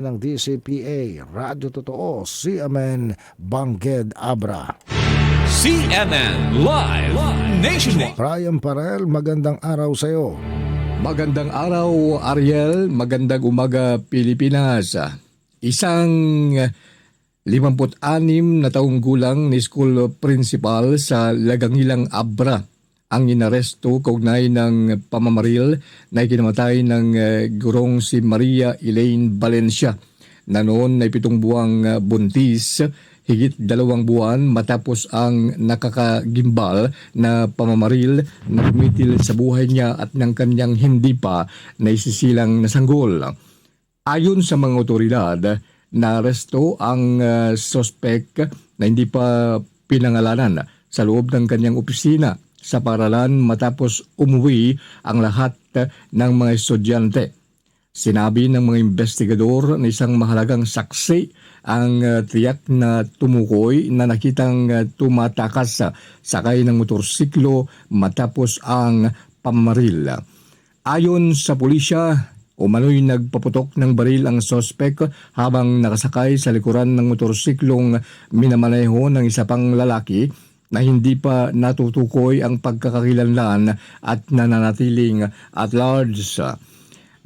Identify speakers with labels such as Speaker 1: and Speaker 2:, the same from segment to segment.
Speaker 1: ng DCPA, Radyo Totoo, CMN, Bangged Abra.
Speaker 2: CNN Live Nationwide.
Speaker 1: Brian Parel, magandang araw sa iyo.
Speaker 3: Magandang araw, Ariel. Magandang umaga, Pilipinas. Isang 56 na taong gulang ni school principal sa Lagangilang Abra ang inaresto kaugnay ng pamamaril na ikinamatay ng gurong si Maria Elaine Valencia na noon ay 7 buwang buntis, higit 2 buwan matapos ang nakakagimbal na pamamaril na tumitil sa buhay niya at ng kanyang hindi pa naisisilang nasanggol. Ayon sa mga otoridad, naaresto ang suspect na hindi pa pinangalanan sa loob ng kanyang opisina sa paralan matapos umuwi ang lahat ng mga estudyante. Sinabi ng mga investigador na isang mahalagang saksi ang tiyak na tumukoy na nakitang tumatakas sakay ng motorsiklo matapos ang pamamaril. Ayon sa pulisya, umano'y nagpaputok ng baril ang sospek habang nakasakay sa likuran ng motorsiklong minamaneho ng isa pang lalaki na hindi pa natutukoy ang pagkakakilanlan at nananatiling at large.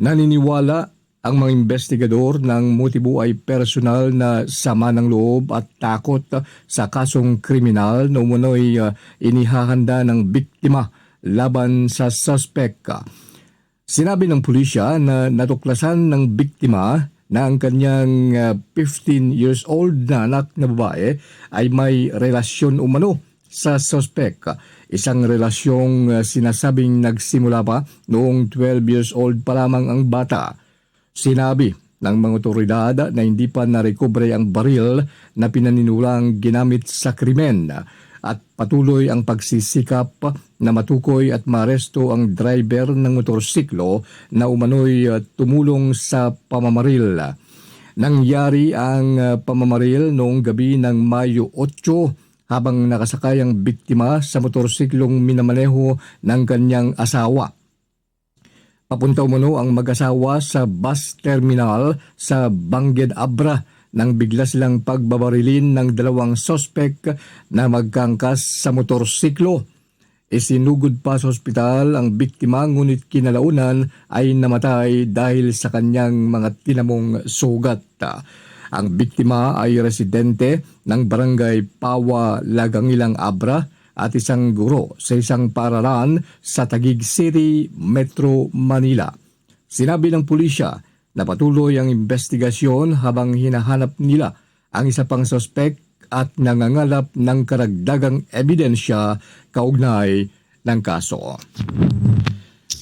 Speaker 3: Naniniwala ang mga investigador ng motibo ay personal na sama ng loob at takot sa kasong kriminal na umano'y inihahanda ng biktima laban sa suspect. Sinabi ng pulisya na natuklasan ng biktima na ang kanyang 15 years old na anak na babae ay may relasyon umano sa suspect. Isang relasyong sinasabing nagsimula pa noong 12 years old pa lamang ang bata. Sinabi ng mga otoridad na hindi pa narekobre ang baril na pinaninulang ginamit sa krimen at patuloy ang pagsisikap na matukoy at maaresto ang driver ng motorsiklo na umano'y tumulong sa pamamaril. Nangyari ang pamamaril noong gabi ng Mayo 8 habang nakasakay ang biktima sa motorsiklong minamaneho ng kanyang asawa. Papunta umano ang mag-asawa sa bus terminal sa Bangged Abra nang bigla silang pagbabarilin ng 2 sospek na magkangkas sa motorsiklo. Isinugod pa sa ospital ang biktima ngunit kinalaunan ay namatay dahil sa kanyang mga tinamong sugat. Ang biktima ay residente ng barangay Pawa, Lagangilang Abra at isang guro sa isang paaralan sa Taguig City, Metro Manila. Sinabi ng pulisya na patuloy ang investigasyon habang hinahanap nila ang isa pang suspect at nangangalap ng karagdagang ebidensya kaugnay ng kaso.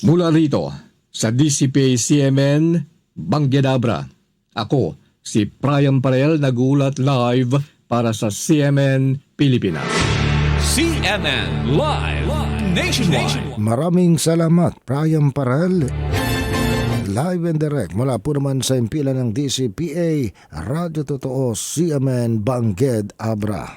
Speaker 3: Mula rito sa DCPA CMN, Bangged Abra, ako si Brian Parel, nagulat live para sa CMN Pilipinas.
Speaker 2: CNN Live Nationwide.
Speaker 1: Maraming salamat, Brian Parel. Live and direct mula po naman sa impilan ng DCPA, Radyo Totoo, CMN, Bangged Abra.